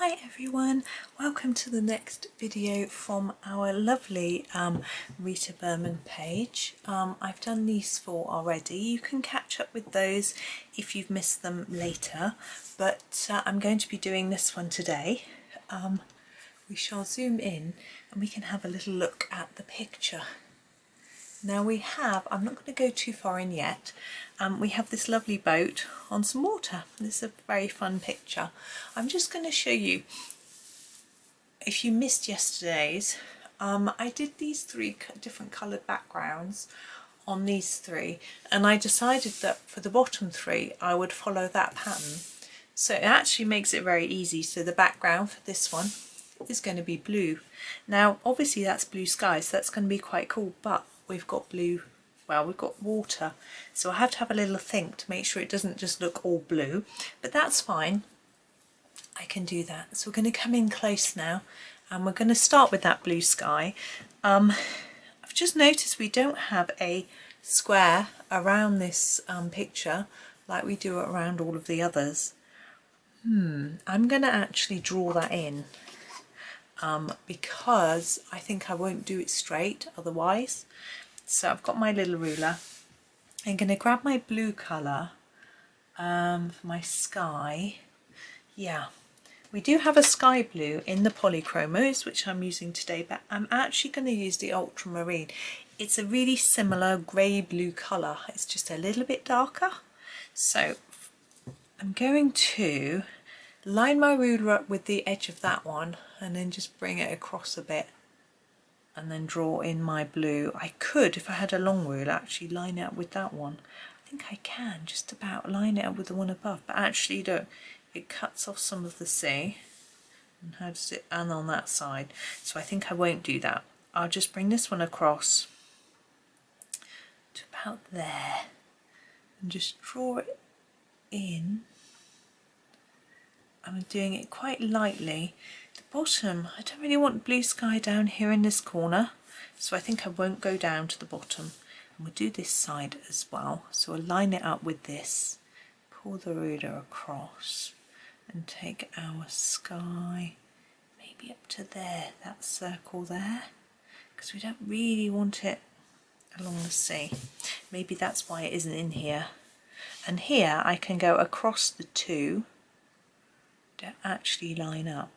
Hi everyone, welcome to the next video from our lovely Rita Berman page. I've done these 4 already. You can catch up with those if you've missed them later, but I'm going to be doing this one today. We shall zoom in and we can have a little look at the picture. Now I'm not going to go too far in yet, we have this lovely boat on some water. This is a very fun picture. I'm just going to show you, if you missed yesterday's, I did these 3 different coloured backgrounds on these 3, and I decided that for the bottom 3 I would follow that pattern. So it actually makes it very easy. So the background for this one is going to be blue. Now obviously that's blue sky, so that's going to be quite cool, but we've got blue, well, we've got water, so I have to have a little think to make sure it doesn't just look all blue, but that's fine, I can do that. So we're going to come in close now and we're going to start with that blue sky. I've just noticed we don't have a square around this picture like we do around all of the others. I'm going to actually draw that in because I think I won't do it straight otherwise. So I've got my little ruler. I'm going to grab my blue colour for my sky. Yeah, we do have a sky blue in the Polychromos, which I'm using today, but I'm actually going to use the Ultramarine. It's a really similar grey blue colour, it's just a little bit darker. So I'm going to line my ruler up with the edge of that one and then just bring it across a bit and then draw in my blue. I could, if I had a long ruler, actually line it up with that one. I think I can just about line it up with the one above, but actually don't. It cuts off some of the sea. And how does it, and on that side. So I think I won't do that. I'll just bring this one across to about there and just draw it in. I'm doing it quite lightly. The bottom, I don't really want blue sky down here in this corner, so I think I won't go down to the bottom. And we'll do this side as well. So we'll line it up with this, pull the ruler across and take our sky maybe up to there, that circle there, because we don't really want it along the sea. Maybe that's why it isn't in here. And here I can go across the 2. Don't actually line up.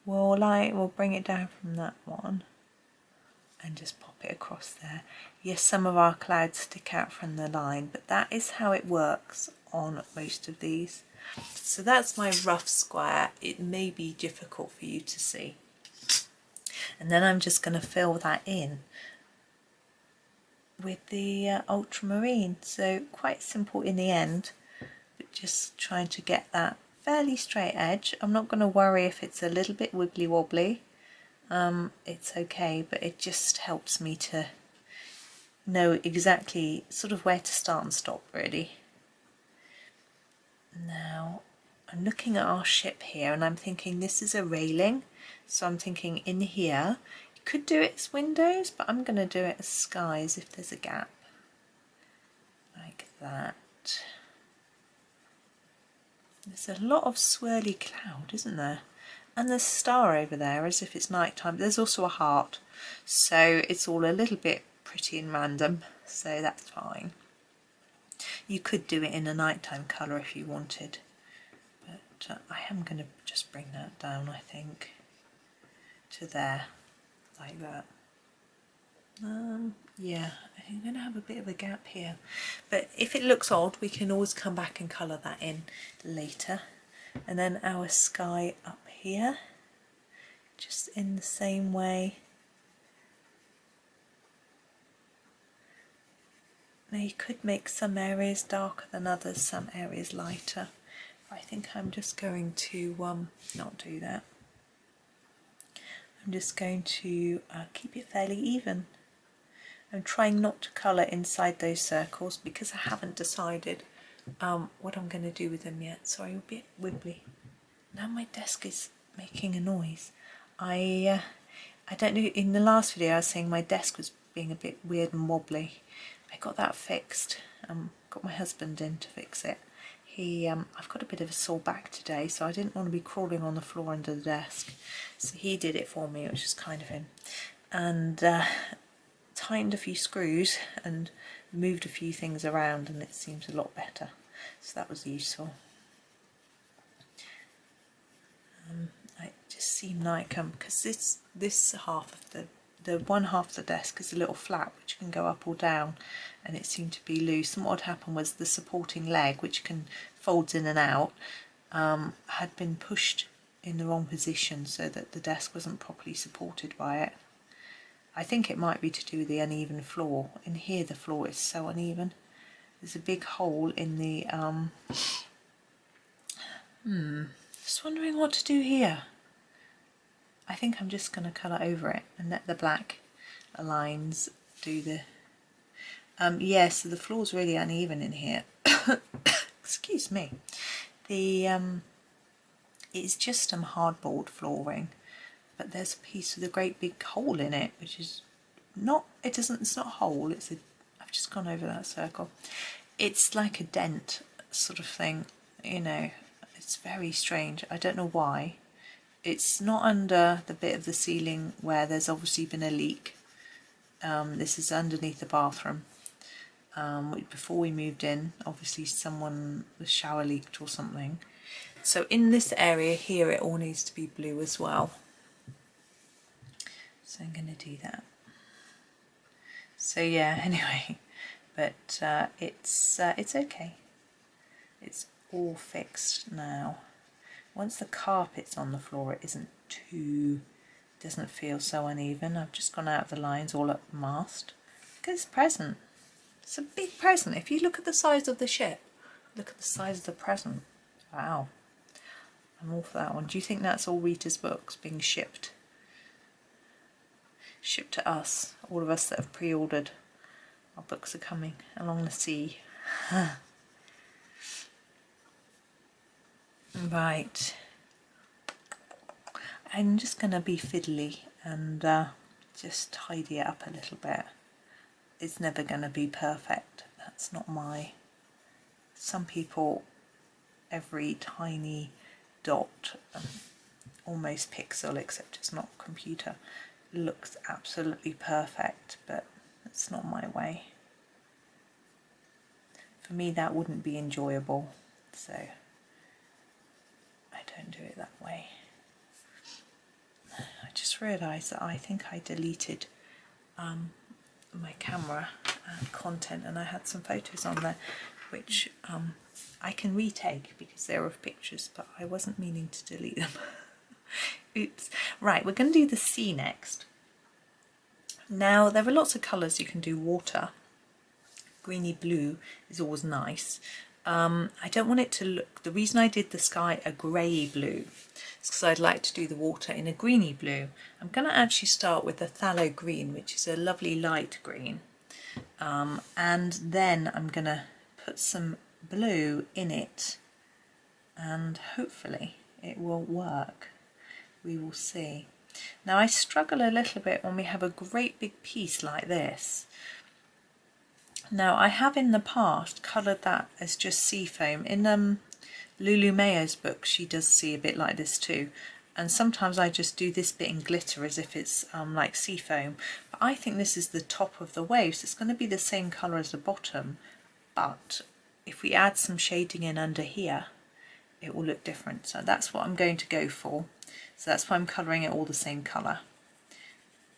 We'll bring it down from that one and just pop it across there. Yes, some of our clouds stick out from the line, but that is how it works on most of these. So that's my rough square. It may be difficult for you to see. And then I'm just going to fill that in with the ultramarine. So quite simple in the end. Just trying to get that fairly straight edge. I'm not going to worry if it's a little bit wibbly wobbly. It's okay, but it just helps me to know exactly sort of where to start and stop, really. Now I'm looking at our ship here and I'm thinking this is a railing, so I'm thinking in here you could do it as windows, but I'm going to do it as skies if there's a gap like that. There's a lot of swirly cloud, isn't there? And there's a star over there as if it's night time. There's also a heart, so it's all a little bit pretty and random, so that's fine. You could do it in a nighttime colour if you wanted, but I am going to just bring that down, I think, to there, like that. Yeah, I'm going to have a bit of a gap here, but if it looks odd we can always come back and colour that in later. And then our sky up here, just in the same way. Now you could make some areas darker than others, some areas lighter, but I think I'm just going to not do that. I'm just going to keep it fairly even. I'm trying not to colour inside those circles because I haven't decided what I'm going to do with them yet. Sorry, a bit wibbly. Now my desk is making a noise. I don't know, in the last video I was saying my desk was being a bit weird and wobbly. I got that fixed. Got my husband in to fix it. I've got a bit of a sore back today, so I didn't want to be crawling on the floor under the desk. So he did it for me, which is kind of him. And tightened a few screws and moved a few things around, and it seems a lot better. So that was useful. It just seemed like because this half of the one half of the desk is a little flap which can go up or down, and it seemed to be loose. And what had happened was the supporting leg, which can folds in and out, had been pushed in the wrong position so that the desk wasn't properly supported by it. I think it might be to do with the uneven floor. In here the floor is so uneven. There's a big hole in the just wondering what to do here. I think I'm just going to colour over it and let the black lines do the yeah, so the floor's really uneven in here. Excuse me. The it's just some hardboard flooring, but there's a piece with a great big hole in it, which is not, it's not a hole, it's a, I've just gone over that circle. It's like a dent sort of thing, you know. It's very strange. I don't know why. It's not under the bit of the ceiling where there's obviously been a leak. This is underneath the bathroom. Before we moved in, obviously the shower leaked or something. So in this area here, it all needs to be blue as well. So I'm going to do that. So yeah, anyway, but it's okay. It's all fixed now. Once the carpet's on the floor, it doesn't feel so uneven. I've just gone out of the lines all up the mast. Look at this present. It's a big present. If you look at the size of the ship, look at the size of the present. Wow. I'm all for that one. Do you think that's all Rita's books being shipped? Shipped to us, all of us that have pre-ordered. Our books are coming along the sea. Right. I'm just going to be fiddly and just tidy it up a little bit. It's never going to be perfect. That's not my... Some people, every tiny dot, almost pixel, except it's not computer, looks absolutely perfect, but it's not my way. For me, that wouldn't be enjoyable, so I don't do it that way. I just realised that I think I deleted my camera content, and I had some photos on there which I can retake because they're of pictures, but I wasn't meaning to delete them. Oops. Right, we're going to do the sea next. Now there are lots of colours you can do. Water, greeny blue is always nice. I don't want it to look, the reason I did the sky a grey blue is because I'd like to do the water in a greeny blue. I'm going to actually start with the phthalo green, which is a lovely light green, and then I'm going to put some blue in it, and hopefully it will work. We will see. Now I struggle a little bit when we have a great big piece like this. Now I have in the past coloured that as just sea foam. In Lulu Mayo's book she does see a bit like this too, and sometimes I just do this bit in glitter as if it's like sea foam, but I think this is the top of the wave, so it's going to be the same colour as the bottom, but if we add some shading in under here it will look different. So that's what I'm going to go for. So that's why I'm colouring it all the same colour.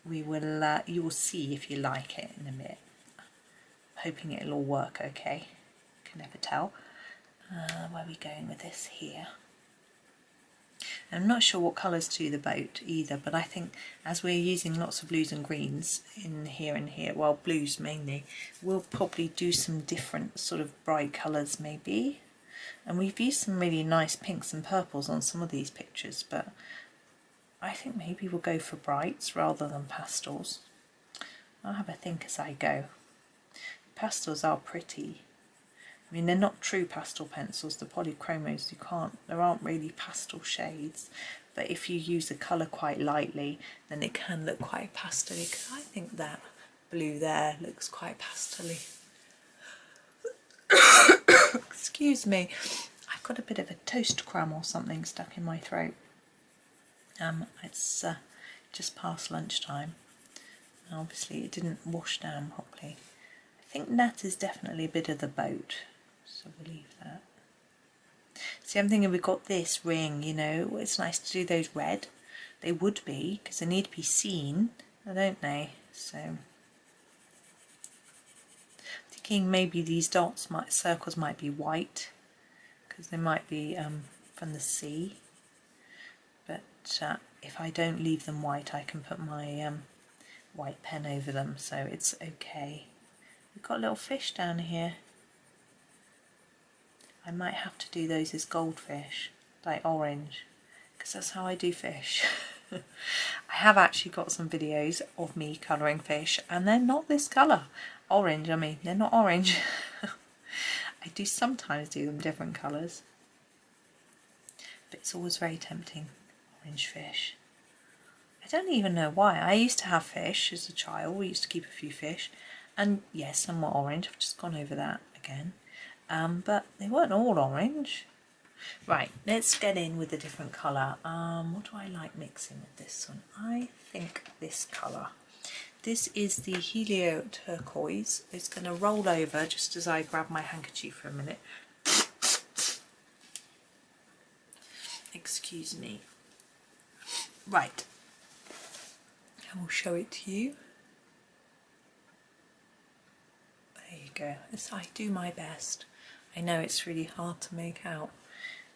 We will, you will see if you like it in a minute. I'm hoping it'll all work okay. Can never tell. Where are we going with this here? I'm not sure what colours to the boat either, but I think as we're using lots of blues and greens in here and here, well, blues mainly, we'll probably do some different sort of bright colours maybe. And we've used some really nice pinks and purples on some of these pictures, but I think maybe we'll go for brights rather than pastels. I'll have a think as I go. Pastels are pretty. I mean, they're not true pastel pencils, the Polychromos, there aren't really pastel shades, but if you use the colour quite lightly, then it can look quite pastel-y, because I think that blue there looks quite pastel-y. Excuse me, I've got a bit of a toast crumb or something stuck in my throat. It's just past lunchtime. Obviously it didn't wash down properly. I think that is definitely a bit of the boat, so we'll leave that. See, I'm thinking we've got this ring, you know, it's nice to do those red. They would be, because they need to be seen, don't they? So, thinking maybe these circles might be white, because they might be from the sea. But if I don't leave them white, I can put my white pen over them, so it's okay. We've got little fish down here. I might have to do those as goldfish, like orange, because that's how I do fish. I have actually got some videos of me colouring fish, and they're not this colour. Orange, I mean, they're not orange. I do sometimes do them different colours, but it's always very tempting, orange fish. I don't even know why. I used to have fish as a child. We used to keep a few fish, and yes, some were orange. I've just gone over that again. But they weren't all orange. Right, let's get in with a different colour. What do I like mixing with this one? I think this colour. This is the Helio Turquoise. It's going to roll over just as I grab my handkerchief for a minute. Excuse me. Right, I will show it to you. There you go. I do my best. I know it's really hard to make out.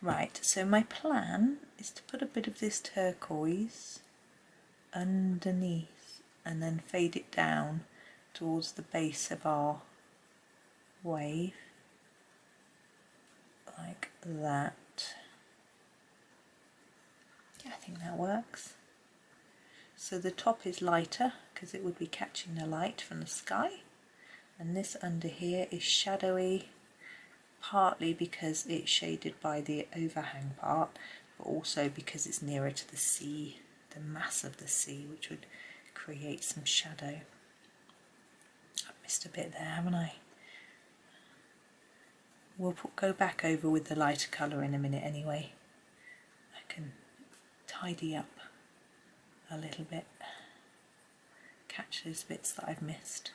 Right, so my plan is to put a bit of this turquoise underneath and then fade it down towards the base of our wave, like that. Yeah, I think that works. So the top is lighter because it would be catching the light from the sky, and this under here is shadowy, partly because it's shaded by the overhang part, but also because it's nearer to the sea, the mass of the sea, which would create some shadow. I've missed a bit there, haven't I? We'll go back over with the lighter colour in a minute anyway. I can tidy up a little bit, catch those bits that I've missed.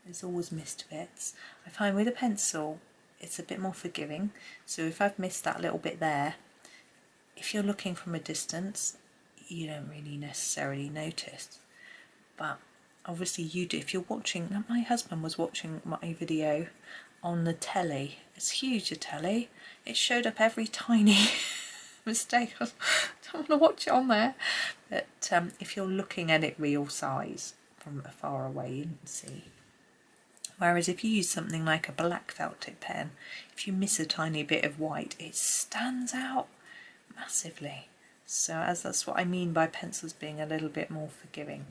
There's always missed bits. I find with a pencil it's a bit more forgiving, so if I've missed that little bit there, if you're looking from a distance you don't really necessarily notice, but obviously you do. If you're watching, my husband was watching my video on the telly, it's huge, the telly, it showed up every tiny mistake. I don't want to watch it on there, but if you're looking at it real size from far away you can see. Whereas if you use something like a black felt tip pen, if you miss a tiny bit of white, it stands out massively. So that's what I mean by pencils being a little bit more forgiving.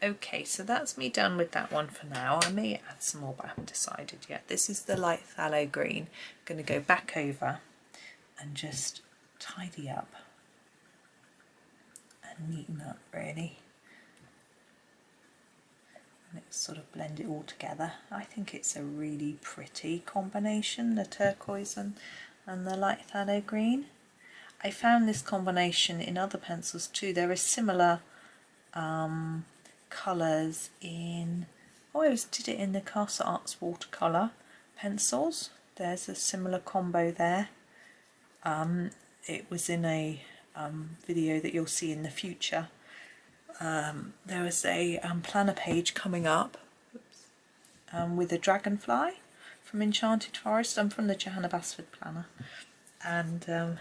Okay, so that's me done with that one for now. I may add some more, but I haven't decided yet. This is the light phthalo green. I'm going to go back over and just tidy up and neaten up really. Let's sort of blend it all together. I think it's a really pretty combination, the turquoise and the light phthalo green. I found this combination in other pencils too. There are similar colours in, oh, I did it in the Castle Arts watercolour pencils. There's a similar combo there. It was in a video that you'll see in the future. There is a planner page coming up with a dragonfly from Enchanted Forest. I'm from the Johanna Basford planner, and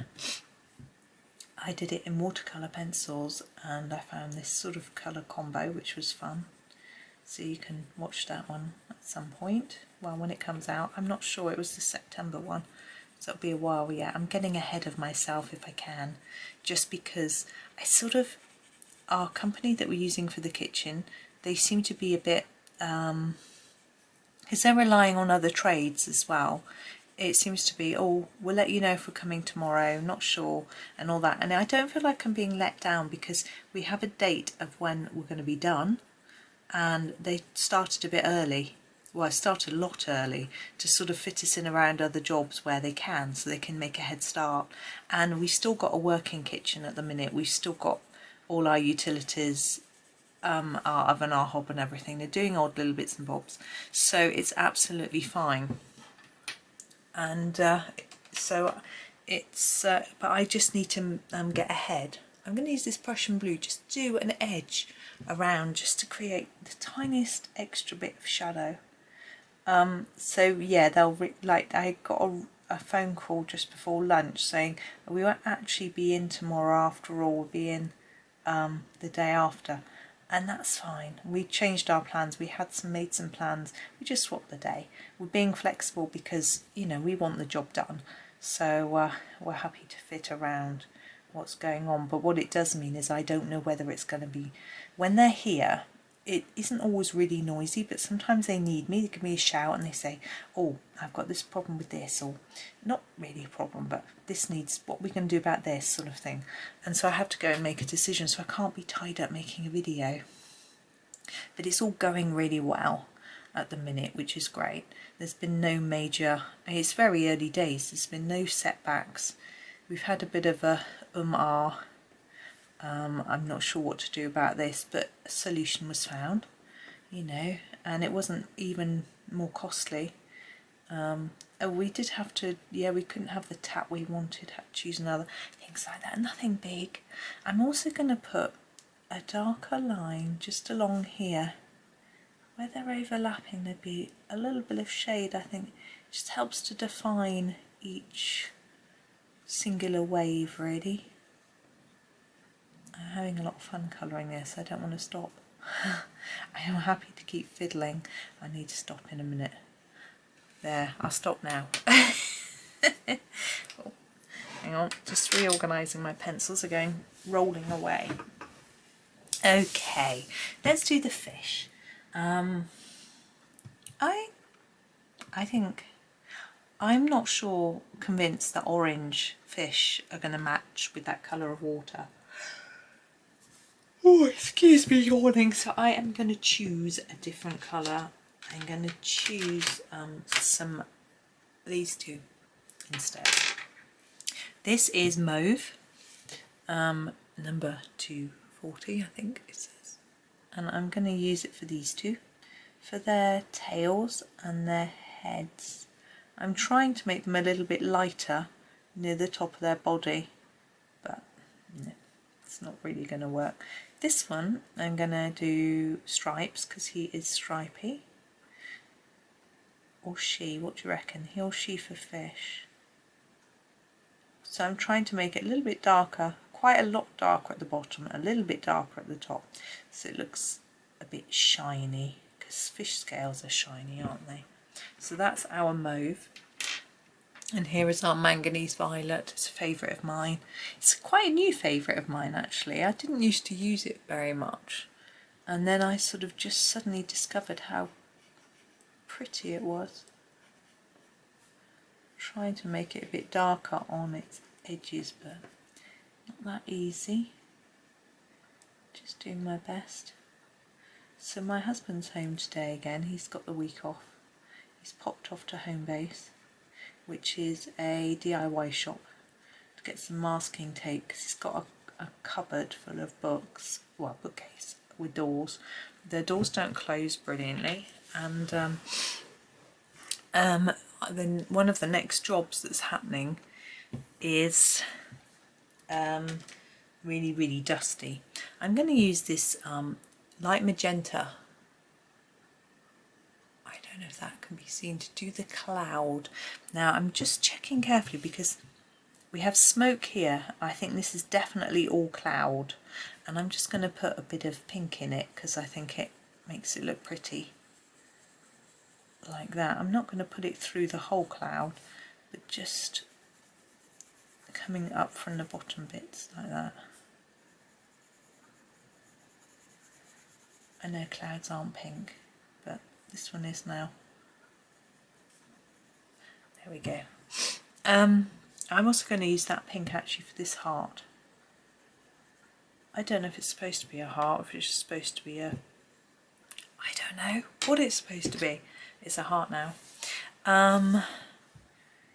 I did it in watercolour pencils, and I found this sort of colour combo which was fun. So you can watch that one at some point, well, when it comes out. I'm not sure, it was the September one, so it'll be a while yet. I'm getting ahead of myself if I can, just because I sort of, our company that we're using for the kitchen, they seem to be a bit, because they're relying on other trades as well. It seems to be, oh, we'll let you know if we're coming tomorrow, not sure, and all that. And I don't feel like I'm being let down, because we have a date of when we're going to be done, and they started a bit early. well, I start a lot early to sort of fit us in around other jobs where they can, so they can make a head start. And we've still got a working kitchen at the minute. We've still got all our utilities, our oven, our hob and everything. They're doing odd little bits and bobs, so it's absolutely fine. And so it's but I just need to get ahead. I'm going to use this Prussian blue, just do an edge around just to create the tiniest extra bit of shadow. So yeah, I got a phone call just before lunch saying we won't actually be in tomorrow after all, we'll be in the day after, and that's fine. We changed our plans, we had made some plans, we just swapped the day. We're being flexible because, you know, we want the job done, so we're happy to fit around what's going on. But what it does mean is I don't know whether it's going to be, when they're here, it isn't always really noisy, but sometimes they need me, they give me a shout and they say, oh, I've got this problem with this, or not really a problem, but this needs, what we can do about this sort of thing. And so I have to go and make a decision, so I can't be tied up making a video. But it's all going really well at the minute, which is great. There's been no major, it's very early days, there's been no setbacks. We've had a bit of a I'm not sure what to do about this, but a solution was found, you know, and it wasn't even more costly. We did have to, yeah, we couldn't have the tap we wanted, had to choose another, things like that, nothing big. I'm also going to put a darker line just along here. Where they're overlapping, there'd be a little bit of shade, I think. It just helps to define each singular wave, really. I'm having a lot of fun colouring this, I don't want to stop. I am happy to keep fiddling. I need to stop in a minute. There, I'll stop now. Oh, hang on, just reorganising, my pencils are going rolling away. Okay, let's do the fish. I think, I'm not convinced that orange fish are going to match with that colour of water. Oh, excuse me, yawning. So I am going to choose a different colour. I'm going to choose these two instead. This is Mauve, number 240, I think it says. And I'm going to use it for these two, for their tails and their heads. I'm trying to make them a little bit lighter near the top of their body, but no, it's not really going to work. This one I'm going to do stripes because he is stripy. Or she, what do you reckon? He or she for fish. So I'm trying to make it a little bit darker, quite a lot darker at the bottom, a little bit darker at the top, so it looks a bit shiny, because fish scales are shiny, aren't they? So that's our Mauve. And here is our Manganese Violet. It's a favourite of mine. It's quite a new favourite of mine, actually. I didn't used to use it very much, and then I sort of just suddenly discovered how pretty it was. Trying to make it a bit darker on its edges, but not that easy. Just doing my best. So my husband's home today again. He's got the week off. He's popped off to Home Base, which is a DIY shop, to get some masking tape, because he's got a cupboard full of books, well, a bookcase with doors. The doors don't close brilliantly, and then one of the next jobs that's happening is really, really dusty. I'm going to use this light magenta. I don't know if that can be seen, to do the cloud. Now I'm just checking carefully because we have smoke here. I think this is definitely all cloud, and I'm just going to put a bit of pink in it because I think it makes it look pretty like that. I'm not going to put it through the whole cloud, but just coming up from the bottom bits like that. I know clouds aren't pink, but this one is now. There we go. I'm also going to use that pink actually for this heart. I don't know if it's supposed to be a heart, or if it's just supposed to be a, I don't know what it's supposed to be, It's a heart now.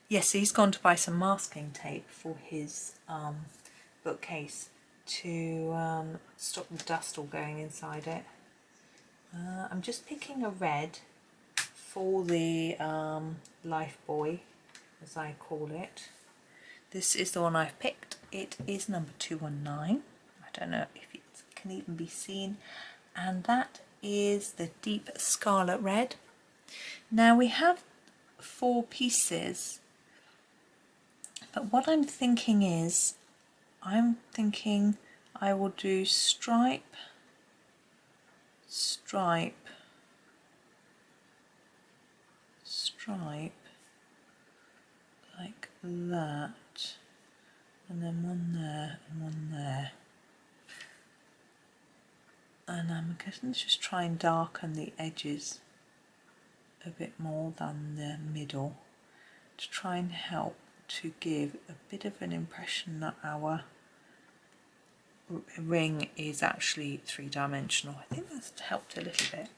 Yes, he's gone to buy some masking tape for his bookcase to stop the dust all going inside it. I'm just picking a red for the Life Boy, as I call it. This is the one I've picked. It is number 219. I don't know if it can even be seen. And that is the deep Scarlet Red. Now we have 4 pieces, but what I'm thinking is, I will do stripe, stripe, stripe, like that, and then one there and one there. And I'm going to just try and darken the edges a bit more than the middle, to try and help to give a bit of an impression that our ring is actually 3-dimensional. I think that's helped a little bit.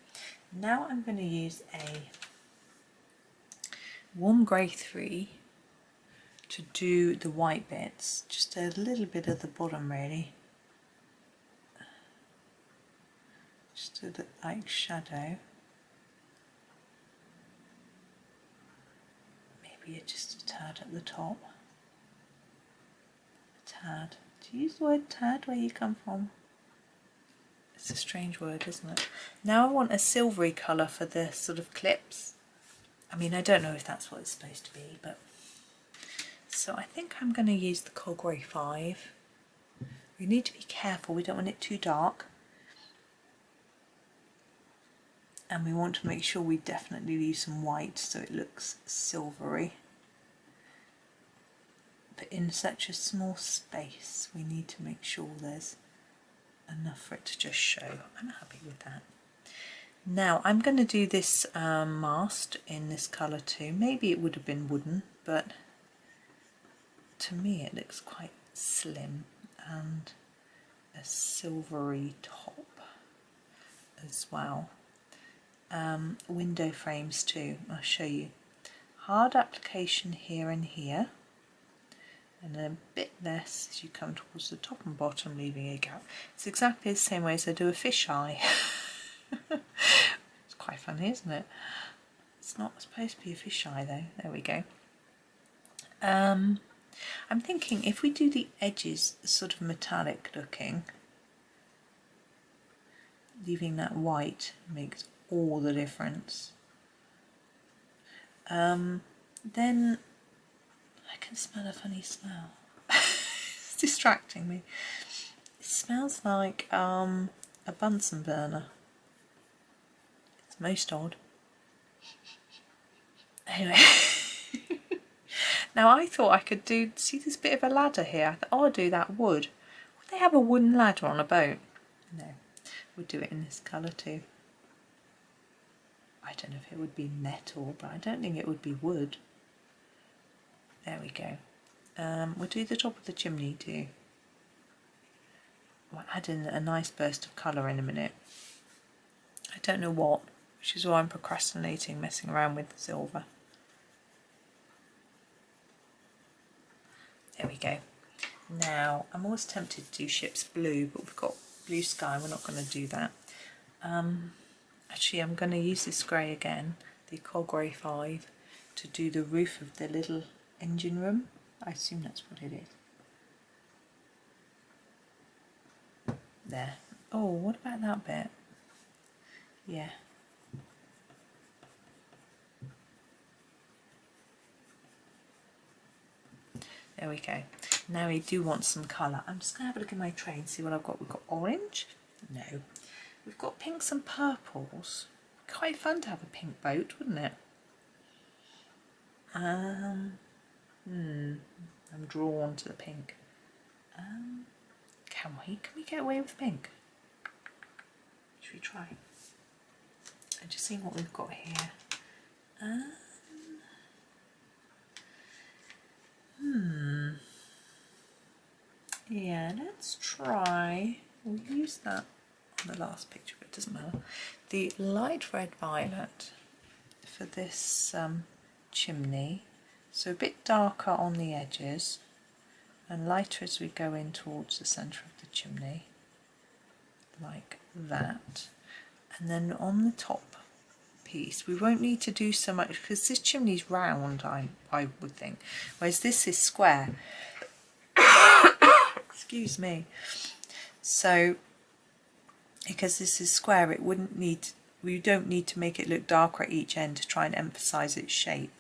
Now I'm going to use a warm grey 3 to do the white bits, just a little bit at the bottom really, just a bit like shadow. Maybe just a tad at the top. A tad. Do you use the word tad where you come from? It's a strange word, isn't it? Now I want a silvery colour for the sort of clips. I mean, I don't know if that's what it's supposed to be, but... So I think I'm going to use the Cold Grey 5. We need to be careful, we don't want it too dark. And we want to make sure we definitely leave some white so it looks silvery. But in such a small space, we need to make sure there's enough for it to just show. I'm happy with that. Now I'm going to do this mast in this colour too. Maybe it would have been wooden, but to me it looks quite slim, and a silvery top as well. Window frames too, I'll show you. Hard application here and here, and then a bit less as you come towards the top and bottom, leaving a gap. It's exactly the same way as I do a fisheye. It's quite funny, isn't it? It's not supposed to be a fisheye though. There we go. I'm thinking if we do the edges sort of metallic looking, leaving that white makes all the difference. Then I can smell a funny smell. It's distracting me. It smells like a Bunsen burner. It's most odd. Anyway. Now I thought I could do, see this bit of a ladder here? I thought, oh, I'll do that wood. Would they have a wooden ladder on a boat? No, we'll do it in this colour too. I don't know if it would be metal, but I don't think it would be wood. There we go. We'll do the top of the chimney too. We'll add in a nice burst of colour in a minute. I don't know what, which is why I'm procrastinating messing around with the silver. There we go. Now, I'm always tempted to do ship's blue, but we've got blue sky, we're not going to do that. Actually, I'm going to use this grey again, the Cold Grey 5, to do the roof of the little engine room. I assume that's what it is. There. Oh, what about that bit? Yeah. There we go. Now we do want some colour. I'm just going to have a look at my tray and see what I've got. We've got orange. No. We've got pinks and purples. Quite fun to have a pink boat, wouldn't it? I'm drawn to the pink. Can we get away with pink? Should we try? I'm just seeing what we've got here. Yeah, let's try. We'll use that on the last picture, but it doesn't matter. The light red violet. for this chimney, so a bit darker on the edges and lighter as we go in towards the centre of the chimney, like that. And then on the top piece we won't need to do so much because this chimney's round, I would think, whereas this is square. Excuse me. So because this is square, we don't need to make it look darker at each end to try and emphasize its shape.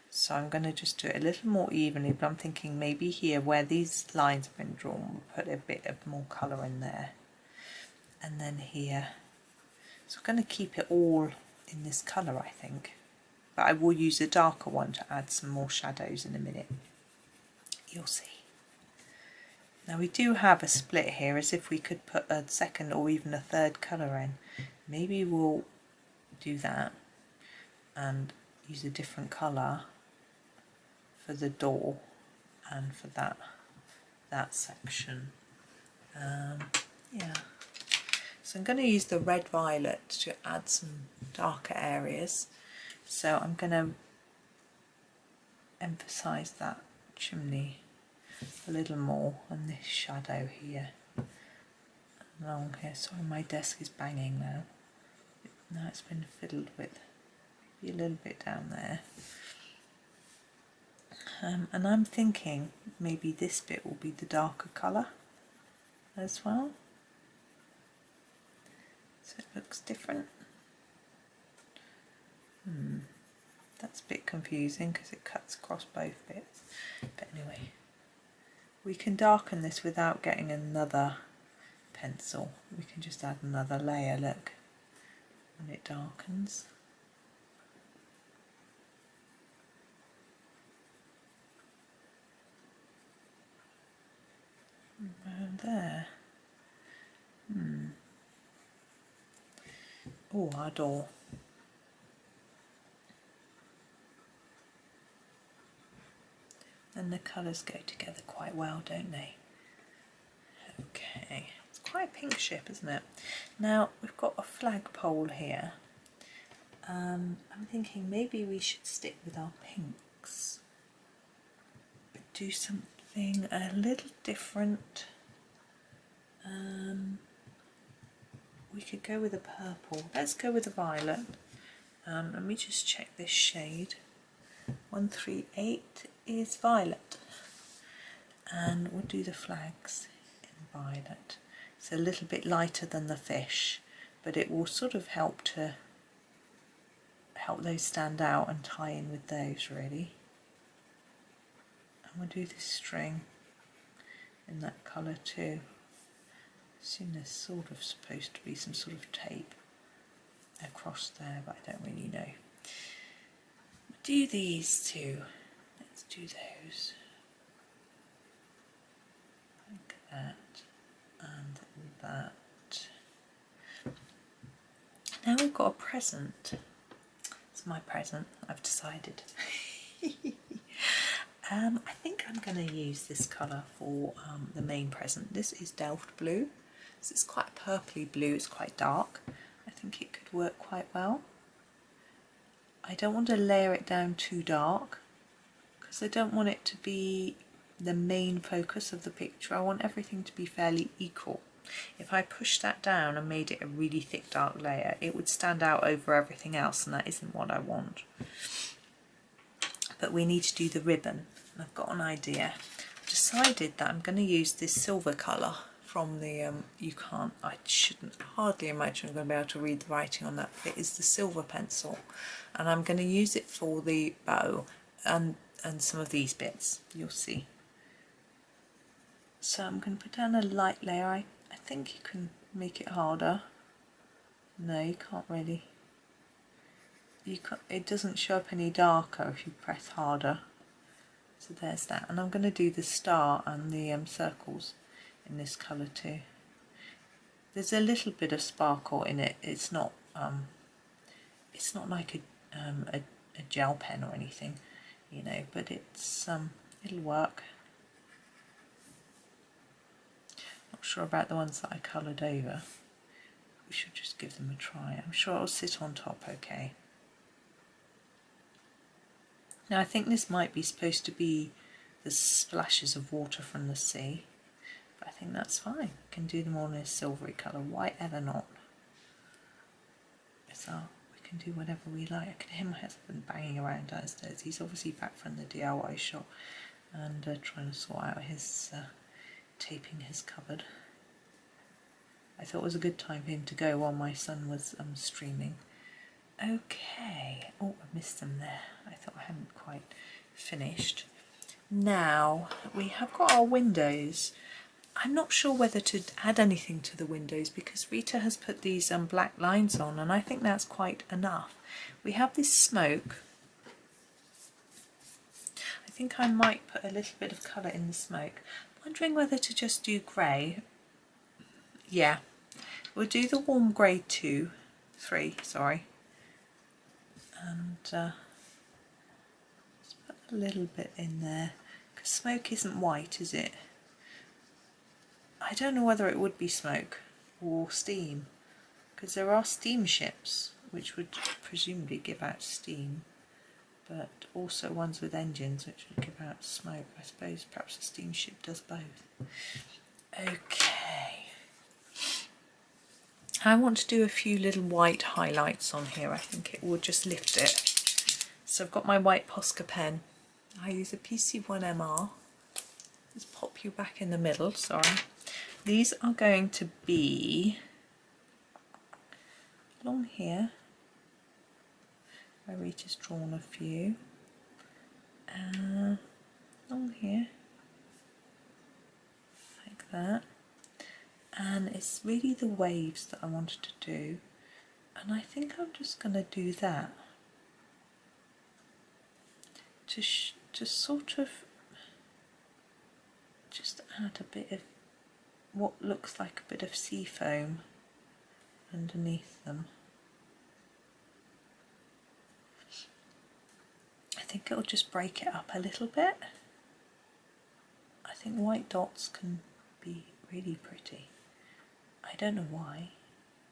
So I'm going to just do it a little more evenly, but I'm thinking maybe here where these lines have been drawn, we'll put a bit of more colour in there. And then here, so I'm going to keep it all in this colour, I think, but I will use a darker one to add some more shadows in a minute. You'll see. Now we do have a split here, as if we could put a second or even a third colour in. Maybe we'll do that and use a different colour for the door and for that section. Yeah. So I'm going to use the red violet to add some darker areas. So I'm going to emphasise that chimney a little more, and this shadow here along here. Sorry, my desk is banging now. Now it's been fiddled with. Maybe a little bit down there. And I'm thinking maybe this bit will be the darker colour as well, so it looks different. That's a bit confusing because it cuts across both bits, but anyway, we can darken this without getting another pencil. We can just add another layer, look, when it darkens. Around there. Oh, our door. And the colours go together quite well, don't they? Okay, it's quite a pink ship, isn't it? Now we've got a flagpole here. I'm thinking maybe we should stick with our pinks, but do something a little different. We could go with a purple. Let's go with a violet. Let me just check this shade. 138 is violet, and we'll do the flags in violet. It's a little bit lighter than the fish, but it will sort of help those stand out and tie in with those, really. And we'll do this string in that colour too. I assume there's sort of supposed to be some sort of tape across there, but I don't really know. We'll do these two. Let's do those. Like that and that. Now we've got a present. It's my present, I've decided. I think I'm going to use this colour for the main present. This is Delft blue. So it's quite purpley blue, it's quite dark. I think it could work quite well. I don't want to layer it down too dark because I don't want it to be the main focus of the picture. I want everything to be fairly equal. If I pushed that down and made it a really thick dark layer, it would stand out over everything else, and that isn't what I want. But we need to do the ribbon, and I've got an idea. I've decided that I'm going to use this silver colour from the, I shouldn't hardly imagine I'm going to be able to read the writing on that, but it is the silver pencil, and I'm going to use it for the bow and some of these bits, you'll see. So I'm going to put down a light layer. I think you can make it harder. No, you can't really. It doesn't show up any darker if you press harder. So there's that, and I'm going to do the star and the circles in this colour too. There's a little bit of sparkle in it. It's not like a gel pen or anything, you know, but it's it'll work. Not sure about the ones that I coloured over. We should just give them a try. I'm sure it'll sit on top okay. Now I think this might be supposed to be the splashes of water from the sea, but I think that's fine. We can do them all in a silvery colour, whatever not. So we can do whatever we like. I can hear my husband banging around downstairs. He's obviously back from the DIY shop and trying to sort out his taping his cupboard. I thought it was a good time for him to go while my son was streaming. Okay, oh, I missed them there. I thought I hadn't quite finished. Now we have got our windows. I'm not sure whether to add anything to the windows because Rita has put these black lines on, and I think that's quite enough. We have this smoke. I think I might put a little bit of colour in the smoke. Wondering whether to just do grey. Yeah, we'll do the warm grey 3, sorry. And just put a little bit in there, because smoke isn't white, is it? I don't know whether it would be smoke or steam, because there are steamships which would presumably give out steam, but also ones with engines which would give out smoke. I suppose perhaps a steamship does both. Okay. I want to do a few little white highlights on here. I think it will just lift it. So I've got my white Posca pen. I use a PC1MR. Just pop you back in the middle, sorry. These are going to be along here, where Rita's drawn a few, along here, like that, and it's really the waves that I wanted to do, and I think I'm just going to do that to sort of just add a bit of what looks like a bit of sea foam underneath them. I think it'll just break it up a little bit. I think white dots can be really pretty. I don't know why,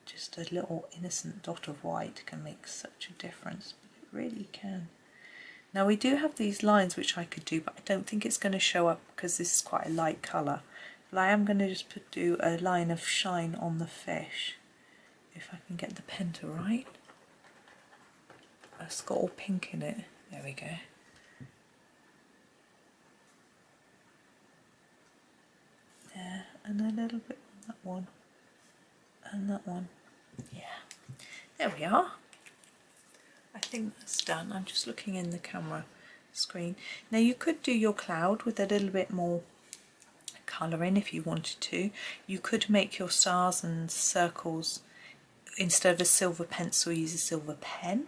just a little innocent dot of white can make such a difference, but it really can. Now we do have these lines which I could do, but I don't think it's going to show up because this is quite a light colour. But I am going to just do a line of shine on the fish, if I can get the pen to write. It's got all pink in it. There we go. There, and a little bit on that one, and that one. Yeah, there we are. I think that's done. I'm just looking in the camera screen. Now you could do your cloud with a little bit more colour in if you wanted to. You could make your stars and circles, instead of a silver pencil, use a silver pen,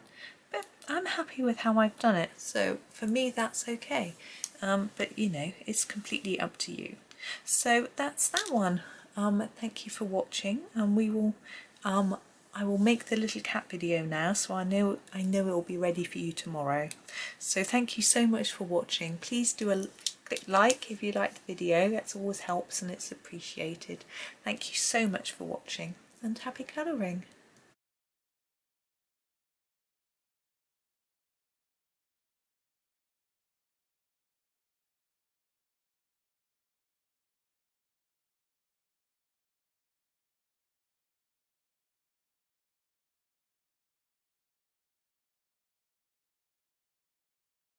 but I'm happy with how I've done it, so for me that's okay. But you know, it's completely up to you. So that's that one. Thank you for watching, and we will I will make the little cat video now, so I know it will be ready for you tomorrow. So thank you so much for watching. Please do a click like if you liked the video. That always helps and it's appreciated. Thank you so much for watching, and happy colouring.